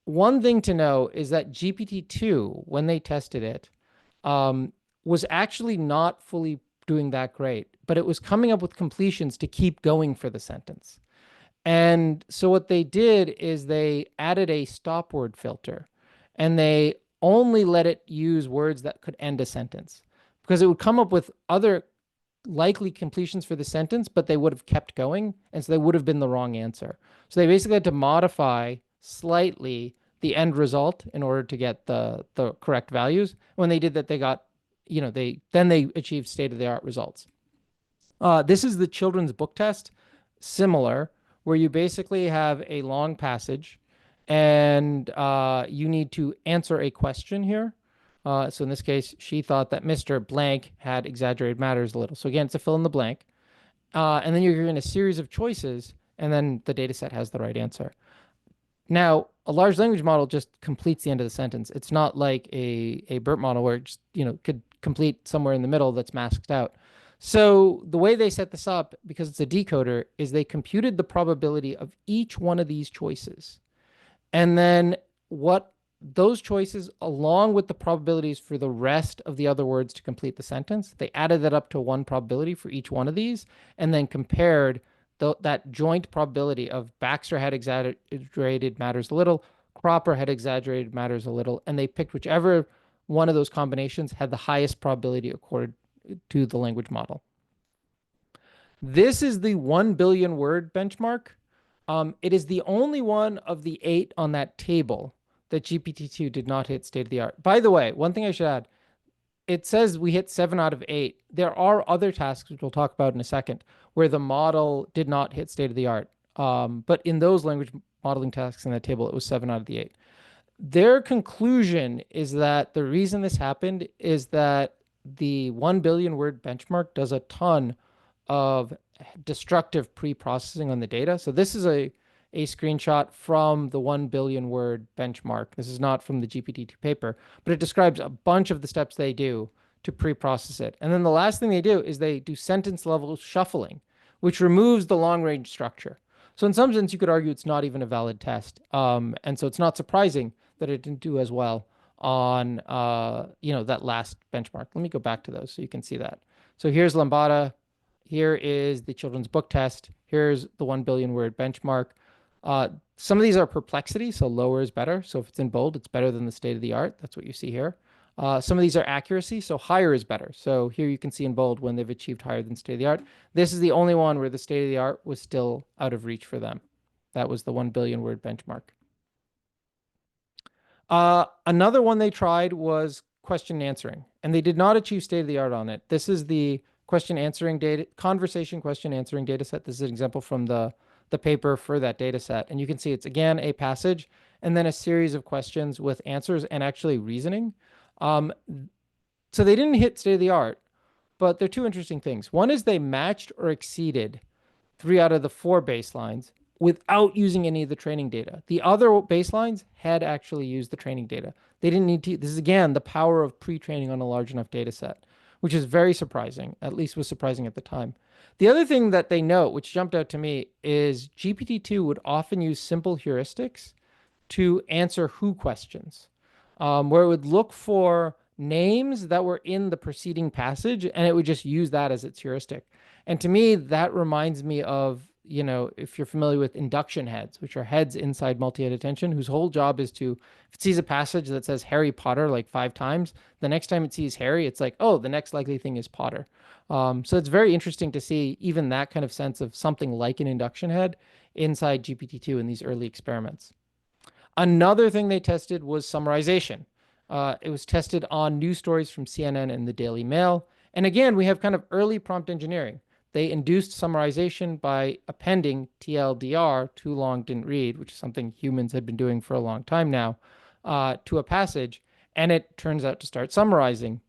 One thing to know is that GPT-2, when they tested it, was actually not fully doing that great, but it was coming up with completions to keep going for the sentence. And so what they did is they added a stop word filter and they only let it use words that could end a sentence because it would come up with other likely completions for the sentence, but they would have kept going. And so they would have been the wrong answer. So they basically had to modify slightly the end result in order to get the correct values. When they did that, they got, they achieved state-of-the-art results. This is the children's book test, similar, where you basically have a long passage and you need to answer a question here. So in this case, she thought that Mr. Blank had exaggerated matters a little. So again, it's a fill in the blank. And then you're given a series of choices, and then the data set has the right answer. Now, a large language model just completes the end of the sentence. It's not like a BERT model where it just, could complete somewhere in the middle that's masked out. So the way they set this up, because it's a decoder, is they computed the probability of each one of these choices. And then what those choices, along with the probabilities for the rest of the other words to complete the sentence, they added that up to one probability for each one of these, and then compared that joint probability of Baxter had exaggerated matters a little, Cropper had exaggerated matters a little, and they picked whichever one of those combinations had the highest probability according to the language model. This is the 1 billion word benchmark. It is the only one of the 8 on that table that GPT-2 did not hit state of the art. By the way, one thing I should add, it says we hit 7 out of 8. There are other tasks, which we'll talk about in a second, where the model did not hit state of the art. But in those language modeling tasks in that table, it was 7 out of the 8. Their conclusion is that the reason this happened is that the 1 billion word benchmark does a ton of destructive pre-processing on the data. So this is a screenshot from the 1 billion word benchmark. This is not from the GPT-2 paper, but it describes a bunch of the steps they do to pre-process it. And then the last thing they do is they do sentence level shuffling, which removes the long range structure. So in some sense, you could argue it's not even a valid test. And so it's not surprising that it didn't do as well on that last benchmark. Let me go back to those so you can see that. So here's Lambda. Here is the children's book test. Here's the 1 billion word benchmark. Some of these are perplexity, so lower is better. So if it's in bold, it's better than the state of the art. That's what you see here. Some of these are accuracy, so higher is better. So here you can see in bold when they've achieved higher than state of the art. This is the only one where the state of the art was still out of reach for them. That was the 1 billion word benchmark. Another one they tried was question answering, and they did not achieve state of the art on it. This is the question answering data, conversation question answering data set. This is an example from the paper for that data set. And you can see it's again a passage and then a series of questions with answers and actually reasoning. So they didn't hit state of the art, but they're two interesting things. One is they matched or exceeded 3 out of the 4 baselines without using any of the training data. The other baselines had actually used the training data. They didn't need to. This is, again, the power of pre-training on a large enough data set, which is very surprising, at least was surprising at the time. The other thing that they note, which jumped out to me, is GPT-2 would often use simple heuristics to answer who questions, where it would look for names that were in the preceding passage, and it would just use that as its heuristic. And to me, that reminds me of, if you're familiar with induction heads, which are heads inside multi-head attention, whose whole job is to, if it sees a passage that says Harry Potter like 5 times, the next time it sees Harry, it's like, oh, the next likely thing is Potter. So it's very interesting to see even that kind of sense of something like an induction head inside GPT-2 in these early experiments. Another thing they tested was summarization. It was tested on news stories from CNN and the Daily Mail. And again, we have kind of early prompt engineering. They induced summarization by appending TLDR, too long didn't read, which is something humans had been doing for a long time now, to a passage, and it turns out to start summarizing.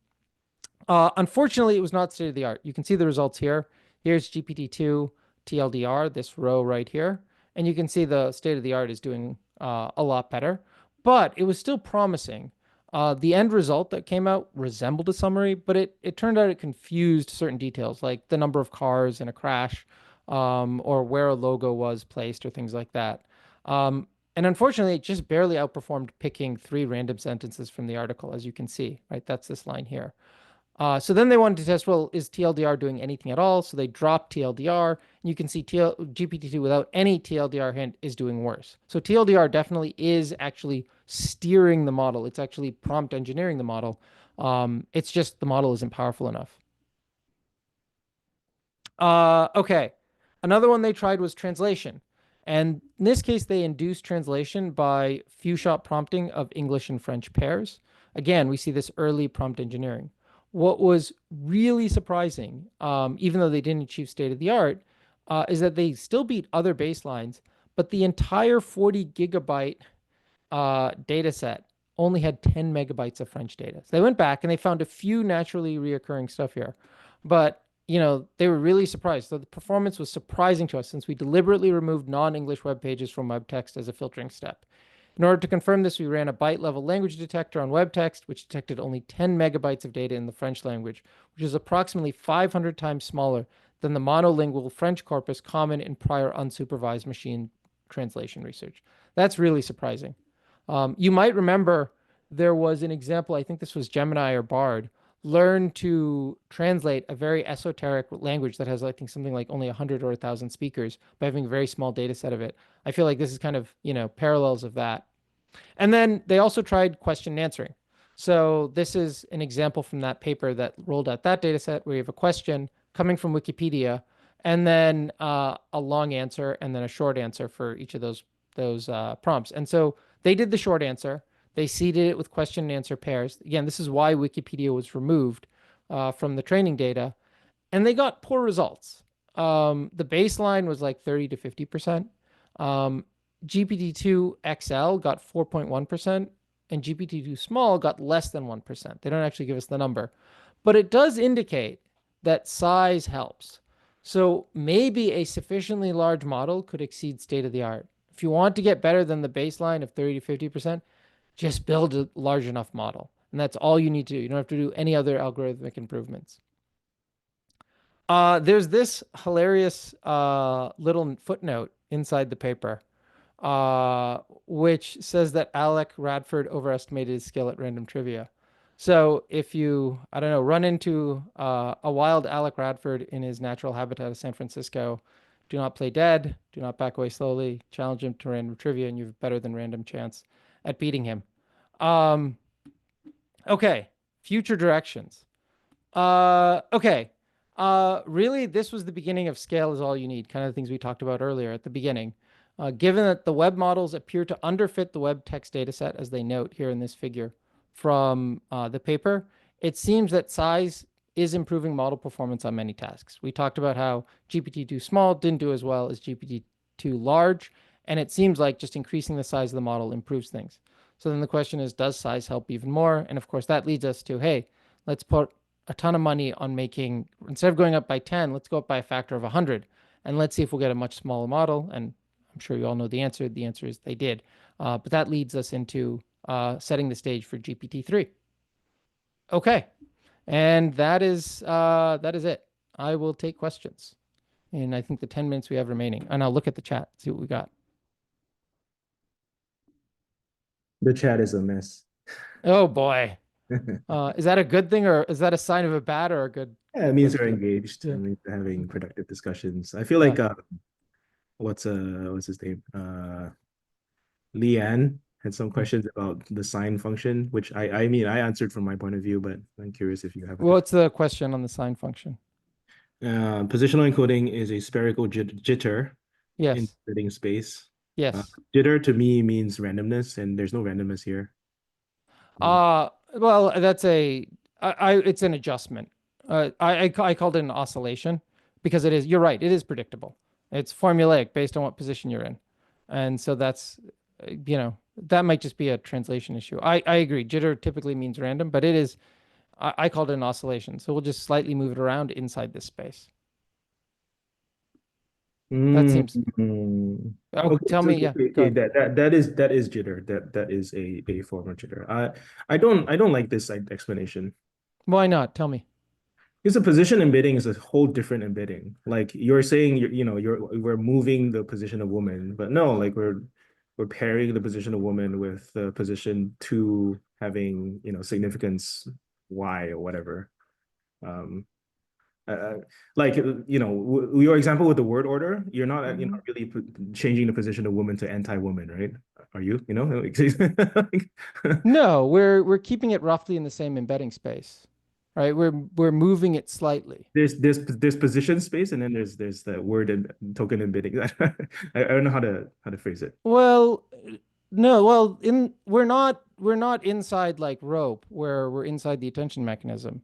Unfortunately, it was not state of the art. You can see the results here. Here's GPT-2 TLDR, this row right here, and you can see the state of the art is doing a lot better, but it was still promising. The end result that came out resembled a summary, but it turned out it confused certain details, like the number of cars in a crash, or where a logo was placed, or things like that. And unfortunately, it just barely outperformed picking 3 random sentences from the article, as you can see, right? That's this line here. So then they wanted to test, well, is TLDR doing anything at all? So they dropped TLDR. And you can see GPT-2 without any TLDR hint is doing worse. So TLDR definitely is actually steering the model. It's actually prompt engineering the model. It's just the model isn't powerful enough. Okay. Another one they tried was translation. And in this case, they induced translation by few-shot prompting of English and French pairs. Again, we see this early prompt engineering. What was really surprising, even though they didn't achieve state of the art, is that they still beat other baselines, but the entire 40 gigabyte data set only had 10 megabytes of French data. So they went back and they found a few naturally reoccurring stuff here, but they were really surprised. So the performance was surprising to us since we deliberately removed non-English web pages from WebText as a filtering step. In order to confirm this, we ran a byte-level language detector on WebText, which detected only 10 megabytes of data in the French language, which is approximately 500 times smaller than the monolingual French corpus common in prior unsupervised machine translation research. That's really surprising. You might remember there was an example, I think this was Gemini or Bard, learn to translate a very esoteric language that has, I think, something like only 100 or 1,000 speakers by having a very small data set of it. I feel like this is kind of, parallels of that. And then they also tried question answering. So this is an example from that paper that rolled out that data set where you have a question coming from Wikipedia, and then a long answer, and then a short answer for each of those prompts. And so they did the short answer. They seeded it with question and answer pairs. Again, this is why Wikipedia was removed from the training data. And they got poor results. The baseline was like 30 to 50%. GPT-2 XL got 4.1%, and GPT-2 Small got less than 1%. They don't actually give us the number. But it does indicate that size helps. So maybe a sufficiently large model could exceed state of the art. If you want to get better than the baseline of 30 to 50%, just build a large enough model. And that's all you need to do. You don't have to do any other algorithmic improvements. There's this hilarious little footnote inside the paper. which says that Alec Radford overestimated his skill at random trivia. So if you, I don't know, run into a wild Alec Radford in his natural habitat of San Francisco, do not play dead, do not back away slowly, challenge him to random trivia, and you have a better than random chance at beating him. Okay, future directions. Okay. Really, this was the beginning of scale is all you need, kind of the things we talked about earlier at the beginning. Given that the web models appear to underfit the web text dataset, as they note here in this figure from the paper, it seems that size is improving model performance on many tasks. We talked about how GPT-2 small didn't do as well as GPT-2 large, and it seems like just increasing the size of the model improves things. So then the question is, does size help even more? And of course, that leads us to, hey, let's put a ton of money on making, instead of going up by 10, let's go up by a factor of 100. And let's see if we'll get a much smaller model. And I'm sure you all know the answer. The answer is they did. But that leads us into setting the stage for GPT-3. Okay. And that is it. I will take questions in, I think, the 10 minutes we have remaining. And I'll look at the chat, see what we got. The chat is a mess. Oh, boy. Is that a good thing, or is that a sign of a bad or a good? Yeah, it means they're engaged. Yeah. It means they're having productive discussions. I feel like what's his name? Leanne had some questions about the sign function, which I mean I answered from my point of view, but I'm curious if you have a What's the question on the sign function? positional encoding is a spherical jitter in Yes. fitting space. Yes. Jitter to me means randomness, and there's no randomness here. Well, that's it's an adjustment. I called it an oscillation because it is, you're right, it is predictable. It's formulaic based on what position you're in. And so that's, that might just be a translation issue. I agree. Jitter typically means random, but it is, I called it an oscillation. So we'll just slightly move it around inside this space. That seems. Okay, Tell me, yeah. okay, that is jitter. That is a form of jitter. I don't like this explanation. Why not? Tell me. Because the position embedding is a whole different embedding. Like you're saying, we're moving the position of woman, but no, like we're pairing the position of woman with the position two having significance y or whatever. Like your example with the word order, you're not really changing the position of woman to anti-woman, right? Are you? No, we're keeping it roughly in the same embedding space, right? We're moving it slightly. There's position space, and then there's the word and token embedding. I don't know how to phrase it. Well, no, well, we're not inside like rope where we're inside the attention mechanism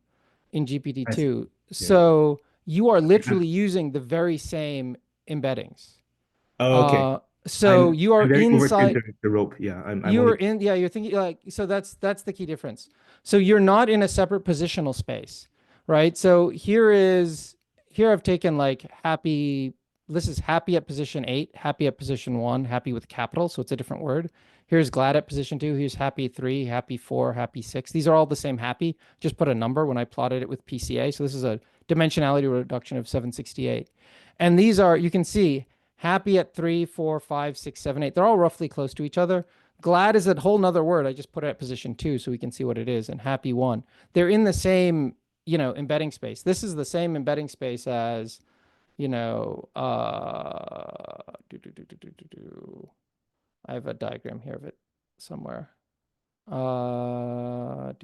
in GPT-2. So you are literally using the very same embeddings. Oh, okay. So you are I'm very inside the rope. Yeah, I'm you're only... in, yeah, you're thinking like, so that's the key difference. So you're not in a separate positional space, right? So here I've taken like happy, this is happy at position 8, happy at position 1, happy with capital, so it's a different word. Here's glad at position 2, here's happy 3, happy 4, happy 6. These are all the same happy, just put a number when I plotted it with PCA. So this is a dimensionality reduction of 768. And these are, you can see, happy at 3, 4, 5, 6, 7, 8. They're all roughly close to each other. Glad is a whole nother word. I just put it at position 2 so we can see what it is. And happy 1. They're in the same, embedding space. This is the same embedding space as, I have a diagram here of it somewhere. Well,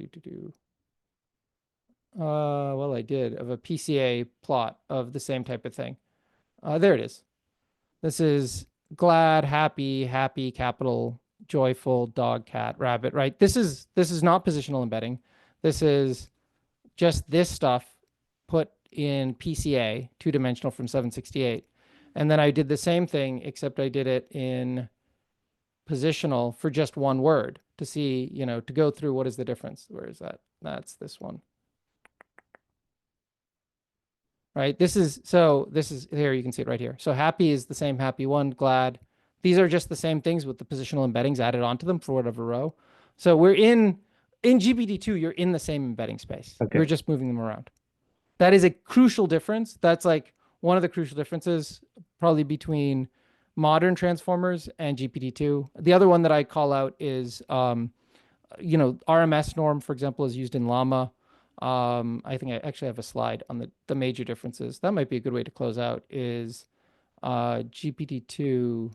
I did, of a PCA plot of the same type of thing. There it is. This is glad, happy, happy, capital, joyful, dog, cat, rabbit, right? This is not positional embedding. This is just this stuff put in PCA, two-dimensional from 768. And then I did the same thing, except I did it in positional for just one word to see, to go through what is the difference. Where is that? That's this one. Right? This is here, you can see it right here. So happy is the same happy 1, glad. These are just the same things with the positional embeddings added onto them for whatever row. So we're in GPT-2, you're in the same embedding space. Okay. We're just moving them around. That is a crucial difference. That's like one of the crucial differences probably between modern transformers and GPT-2. The other one that I call out is, RMS norm, for example, is used in Llama. I think I actually have a slide on the major differences. That might be a good way to close out is GPT-2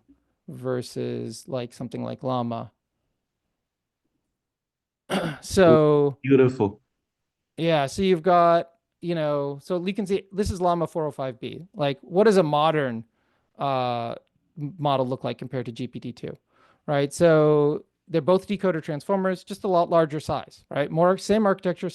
versus like something like Llama. So Beautiful. yeah, so you've got, so you can see this is Llama 405B. Like, what does a modern model look like compared to GPT-2, right? So they're both decoder transformers, just a lot larger size, right? Same architecture,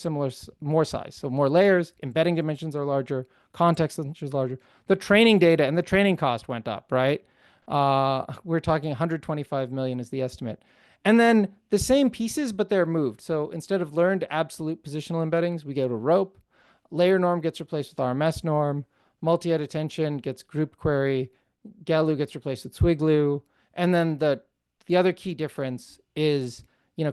more size. So more layers, embedding dimensions are larger, context dimensions larger. The training data and the training cost went up, right? We're talking 125 million is the estimate. And then the same pieces, but they're moved. So instead of learned absolute positional embeddings, we go to rope. Layer norm gets replaced with RMS norm. Multi-head attention gets grouped query. Galu gets replaced with Swiglu. And then the other key difference is,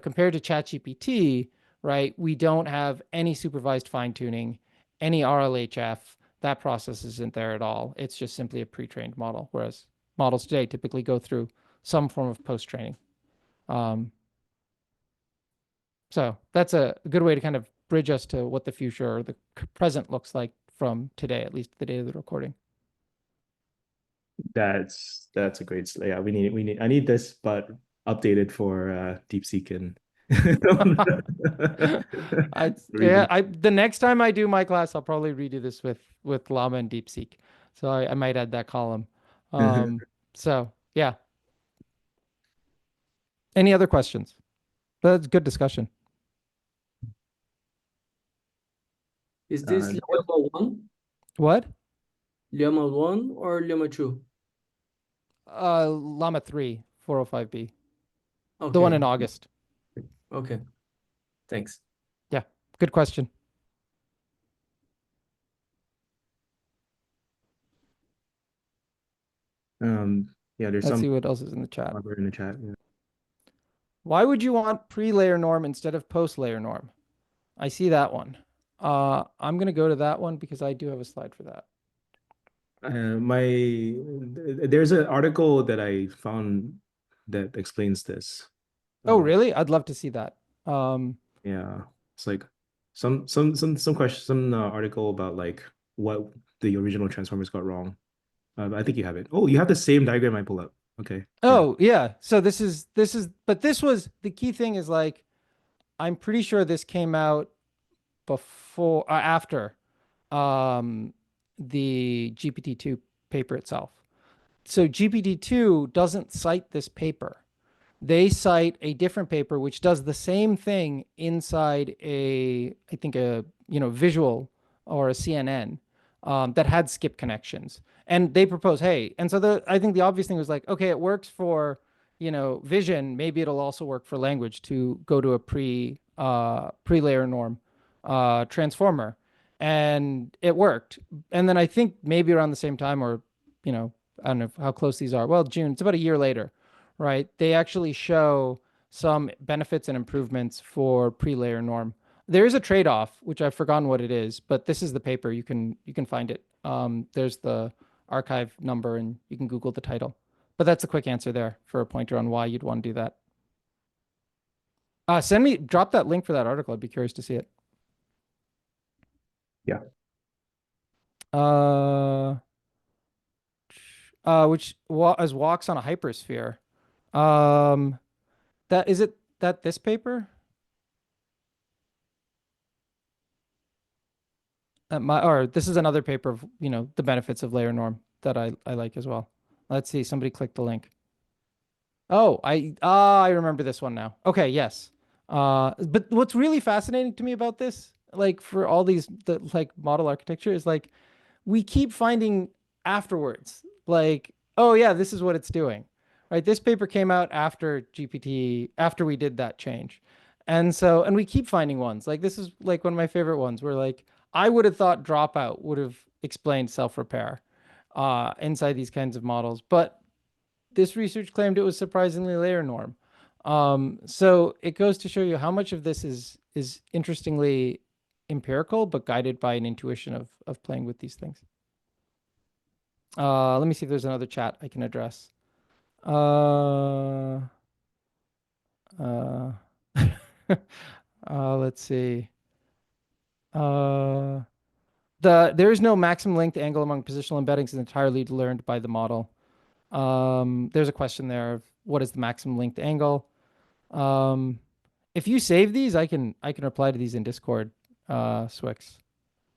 compared to ChatGPT, right, we don't have any supervised fine tuning, any RLHF. That process isn't there at all. It's just simply a pre-trained model, whereas models today typically go through some form of post-training. So that's a good way to kind of bridge us to what the future or the present looks like from today, at least the day of the recording. That's a great. Yeah, I need this, but updated for DeepSeek and. The next time I do my class, I'll probably redo this with Llama and DeepSeek. So I might add that column. So yeah. Any other questions? That's good discussion. Is this Llama 1? What? Llama 1 or Llama 2? Llama 3, 405B. Okay. The one in August. Okay. Thanks. Yeah, good question. Yeah, there's Let's some see what else is in the chat. in the chat. Yeah. Why would you want pre-layer norm instead of post-layer norm? I see that one. I'm going to go to that one because I do have a slide for that. There's an article that I found that explains this. Oh, really? I'd love to see that. Yeah, it's like some question, some article about like what the original Transformers got wrong. I think you have it. Oh, you have the same diagram I pulled up. Okay. Oh, yeah. So but this was the key thing is like, I'm pretty sure this came out after the GPT-2 paper itself. So GPT-2 doesn't cite this paper. They cite a different paper which does the same thing inside I think a visual or a CNN that had skip connections. And they propose, hey, and so I think the obvious thing was like, okay, it works for vision. Maybe it'll also work for language to go to a pre-layer norm transformer, and it worked. And then I think maybe around the same time, or I don't know how close these are. Well, June, it's about a year later, right? They actually show some benefits and improvements for pre-layer norm. There is a trade-off, which I've forgotten what it is, but this is the paper. You can find it. There's the archive number, and you can Google the title. But that's a quick answer there for a pointer on why you'd want to do that. Drop that link for that article. I'd be curious to see it. Yeah. Which as walks on a hypersphere. This paper? This is another paper of, the benefits of layer norm that I like as well. Let's see. Somebody clicked the link. Oh, I remember this one now. Okay, yes. But what's really fascinating to me about this, like for all these model architecture, is like we keep finding afterwards, like, oh yeah, this is what it's doing, right? This paper came out after GPT, after we did that change. And we keep finding ones. Like this is like one of my favorite ones where like I would have thought dropout would have explained self-repair inside these kinds of models, but this research claimed it was surprisingly layer norm. So it goes to show you how much of this is interestingly empirical, but guided by an intuition of playing with these things. Let me see if there's another chat I can address. Uh, uh, let's see. There is no maximum length angle among positional embeddings is entirely learned by the model. There's a question there of what is the maximum length angle. If you save these, I can reply to these in Discord, Swix.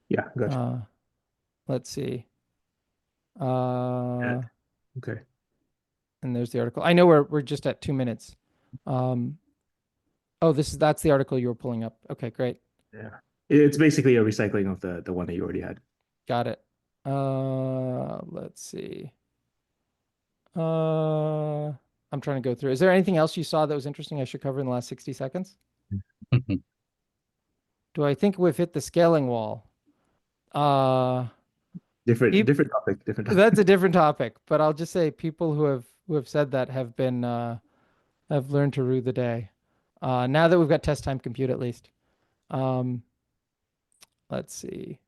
Yeah, gotcha. Let's see. Yeah. Okay. And there's the article. I know we're just at 2 minutes. Oh, that's the article you were pulling up. Okay, great. Yeah. It's basically a recycling of the one that you already had. Got it. Let's see. I'm trying to go through. Is there anything else you saw that was interesting I should cover in the last 60 seconds? Do I think we've hit the scaling wall? Different Peop- topic. That's a different topic, but I'll just say people who have said that have been have learned to rue the day. Now that we've got test time compute at least. Let's see.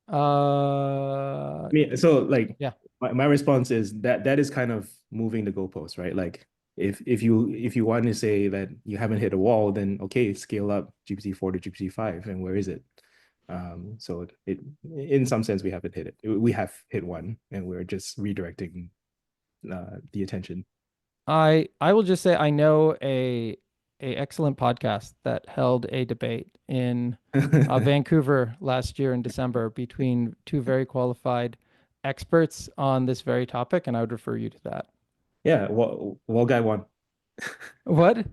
I mean, so like Yeah. my response is that is kind of moving the goalpost, right? Like if you want to say that you haven't hit a wall, then okay, scale up GPT-4 to GPT-5, and where is it? So it in some sense we haven't hit it. We have hit one, and we're just redirecting the attention. I will just say I know a excellent podcast that held a debate in Vancouver last year in December between two very qualified experts on this very topic, and I would refer you to that. Yeah, wall guy won. What?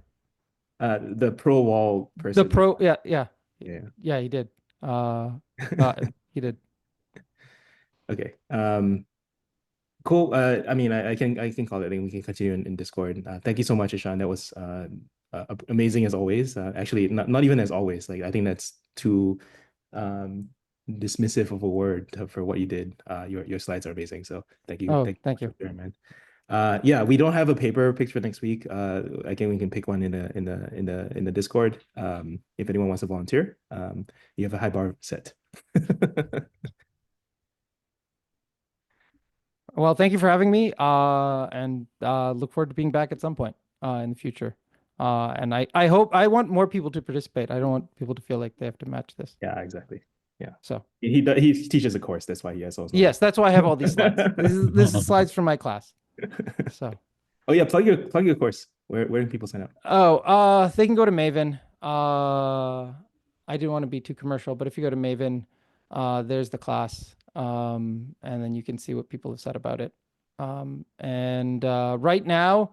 The pro wall person. Yeah, Yeah. he did. He did. Okay. Cool. I mean, I can call it, and we can continue in Discord. Thank you so much, Ishan. That was amazing as always. Actually, not even as always. Like I think that's too dismissive of a word for what you did. Your slides are amazing. So thank you. Oh, Thank you. you, man. Yeah, we don't have a paper picked for next week. Again, we can pick one in the Discord. If anyone wants to volunteer, you have a high bar set. Well, thank you for having me. And look forward to being back at some point in the future. And I want more people to participate. I don't want people to feel like they have to match this. Yeah, exactly. Yeah. So he teaches a course. That's why he has those. yes, that's why I have all these slides. This is slides from my class. So. Oh yeah, plug your course. Where can people sign up? Oh, they can go to Maven. I didn't want to be too commercial, but if you go to Maven, there's the class. And then you can see what people have said about it. And right now,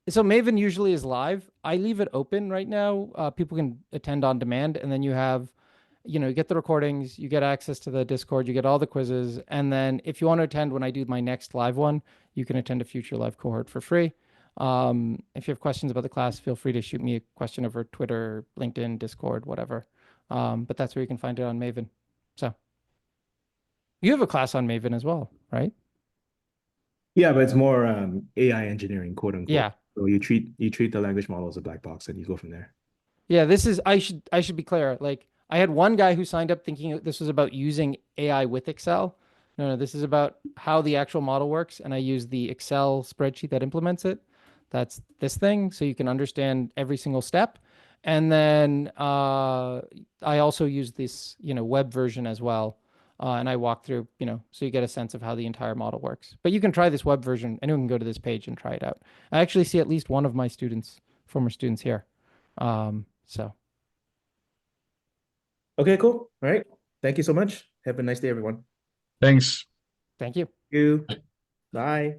so Maven usually is live. I leave it open right now. People can attend on demand, and then you have, you get the recordings, you get access to the Discord, you get all the quizzes, and then if you want to attend when I do my next live one, you can attend a future live cohort for free. If you have questions about the class, feel free to shoot me a question over Twitter, LinkedIn, Discord, whatever. But that's where you can find it on Maven. So you have a class on Maven as well, right? Yeah, but it's more AI engineering, quote unquote. Yeah. So you treat the language model as a black box, and you go from there. Yeah, I should be clear. Like I had one guy who signed up thinking this was about using AI with Excel. No, this is about how the actual model works, and I use the Excel spreadsheet that implements it. That's this thing, so you can understand every single step. And then I also use this, web version as well. And I walk through, so you get a sense of how the entire model works. But you can try this web version. Anyone can go to this page and try it out. I actually see at least one of my former students here. So. Okay, cool. All right. Thank you so much. Have a nice day, everyone. Thanks. Thank you. Thank you. Bye.